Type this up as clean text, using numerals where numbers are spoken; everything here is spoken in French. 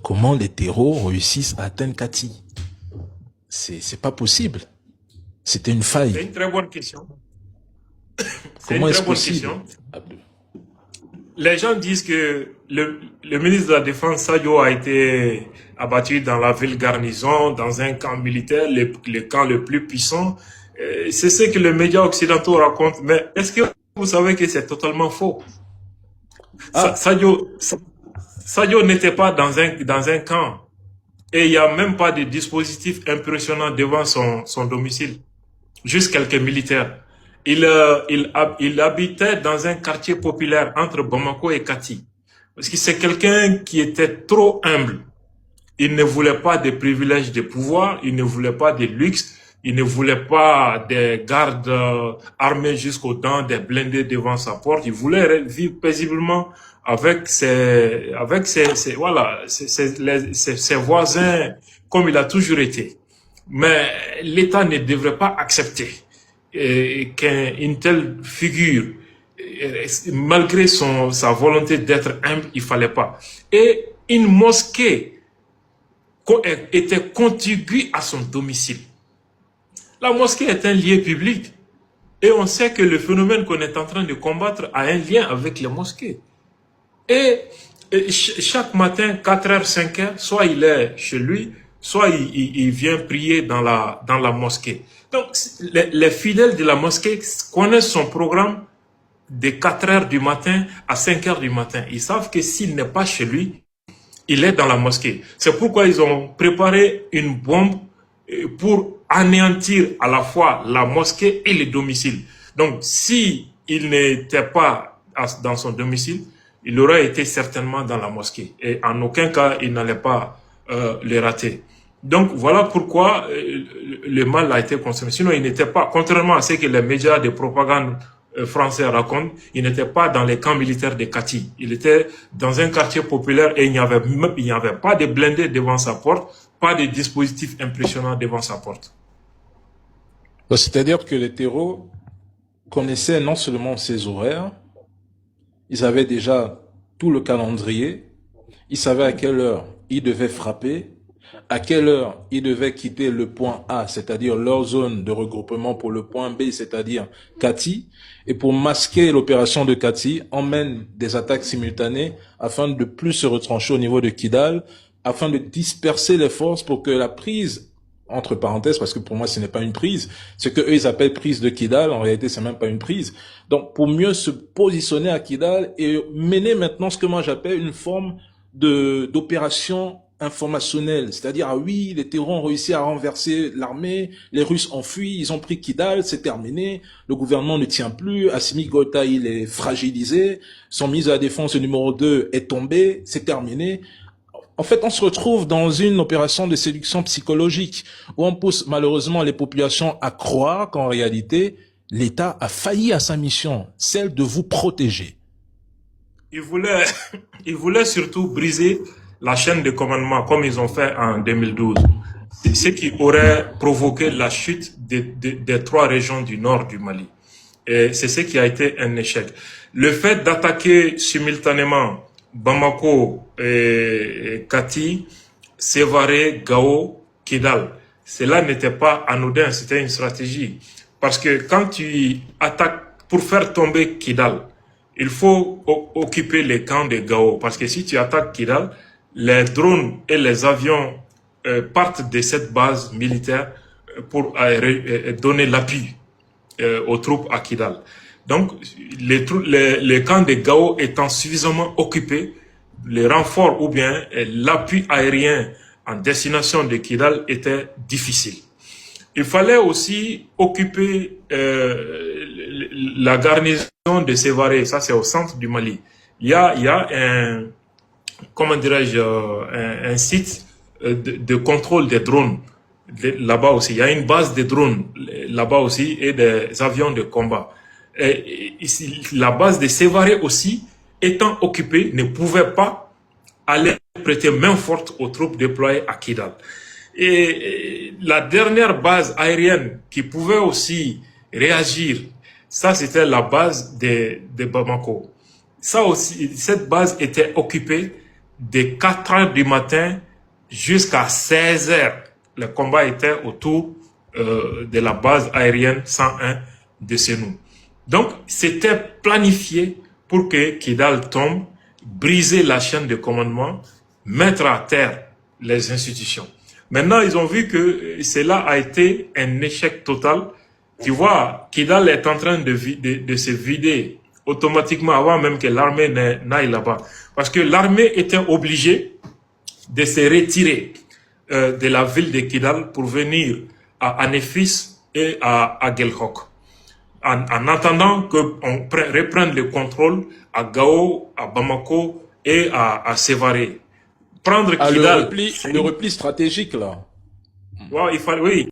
Comment les terreaux réussissent à atteindre Kati? C'est pas possible. C'était une C'est faille. une très bonne question. C'est Comment une est-ce très bonne possible? question. Les gens disent que le ministre de la Défense, Sadio, a été abattu dans la ville garnison, dans un camp militaire, le camp le plus puissant. C'est ce que les médias occidentaux racontent. Mais est-ce que vous savez que c'est totalement faux? Ah, Sadio, Sadio n'était pas dans un camp. Et il n'y a même pas de dispositif impressionnant devant son domicile. Juste quelques militaires. Il habitait dans un quartier populaire entre Bamako et Kati. Parce que c'est quelqu'un qui était trop humble. Il ne voulait pas des privilèges de pouvoir, il ne voulait pas de luxe, il ne voulait pas des gardes armés jusqu'aux dents, des blindés devant sa porte. Il voulait vivre paisiblement voilà, ses voisins, comme il a toujours été. Mais l'État ne devrait pas accepter qu'une telle figure, malgré sa volonté d'être humble, il fallait pas. Et une mosquée était contiguë à son domicile. La mosquée est un lieu public. Et on sait que le phénomène qu'on est en train de combattre a un lien avec les mosquées. Et chaque matin, 4h, 5h, soit il est chez lui, soit il vient prier dans la mosquée. Donc, les fidèles de la mosquée connaissent son programme de 4h du matin à 5h du matin. Ils savent que s'il n'est pas chez lui, il est dans la mosquée. C'est pourquoi ils ont préparé une bombe pour anéantir à la fois la mosquée et le domicile. Donc, si il n'était pas dans son domicile, il aurait été certainement dans la mosquée. Et en aucun cas, il n'allait pas le rater. Donc, voilà pourquoi le mal a été consommé. Sinon, il n'était pas, contrairement à ce que les médias de propagande français racontent, il n'était pas dans les camps militaires de Kati. Il était dans un quartier populaire et il n'y avait pas de blindés devant sa porte, pas de dispositifs impressionnants devant sa porte. c'est-à-dire que les terreaux connaissaient non seulement ses horaires, ils avaient déjà tout le calendrier, ils savaient à quelle heure ils devaient frapper, à quelle heure ils devaient quitter le point A, c'est-à-dire leur zone de regroupement pour le point B, c'est-à-dire Kati. Et pour masquer l'opération de Kati, on mène des attaques simultanées afin de plus se retrancher au niveau de Kidal, afin de disperser les forces pour que la prise, entre parenthèses, parce que pour moi ce n'est pas une prise, ce que eux ils appellent prise de Kidal, en réalité c'est même pas une prise. Donc pour mieux se positionner à Kidal et mener maintenant ce que moi j'appelle une forme d'opération informationnelle, c'est-à-dire ah oui, les terrors ont réussi à renverser l'armée, les Russes ont fui, ils ont pris Kidal, c'est terminé, le gouvernement ne tient plus, Assimi Goïta il est fragilisé, son ministre de la Défense numéro 2 est tombé, c'est terminé. En fait, on se retrouve dans une opération de séduction psychologique où on pousse malheureusement les populations à croire qu'en réalité, l'État a failli à sa mission, celle de vous protéger. Ils voulaient, ils voulaient surtout briser la chaîne de commandement comme ils ont fait en 2012. Ce qui aurait provoqué la chute des trois régions du nord du Mali. Et c'est ce qui a été un échec. Le fait d'attaquer simultanément Bamako et Kati, Sévaré, Gao, Kidal, cela n'était pas anodin, c'était une stratégie. Parce que quand tu attaques pour faire tomber Kidal, il faut occuper les camps de Gao. Parce que si tu attaques Kidal, les drones et les avions partent de cette base militaire pour donner l'appui aux troupes à Kidal. Donc, les camps de Gao étant suffisamment occupés, les renforts ou bien l'appui aérien en destination de Kidal était difficile. Il fallait aussi occuper la garnison de Sévaré, ça c'est au centre du Mali. Il y a un, comment dirais-je, un site de contrôle des drones là-bas aussi. Il y a une base de drones là-bas aussi et des avions de combat. Et ici, la base de Sévaré aussi, étant occupée, ne pouvait pas aller prêter main forte aux troupes déployées à Kidal. Et la dernière base aérienne qui pouvait aussi réagir, ça c'était la base de Bamako. Ça aussi, cette base était occupée de 4 heures du matin jusqu'à 16 heures. Le combat était autour de la base aérienne 101 de Sénou. Donc, c'était planifié pour que Kidal tombe, briser la chaîne de commandement, mettre à terre les institutions. Maintenant, ils ont vu que cela a été un échec total. Tu vois, Kidal est en train de se vider automatiquement avant même que l'armée n'aille là-bas. Parce que l'armée était obligée de se retirer de la ville de Kidal pour venir à Anefis et à Gelhok. En attendant qu'on reprenne le contrôle à Gao, à Bamako et à Sévaré. Prendre Kidal. Le repli stratégique, là. Ouais, il fallait, oui.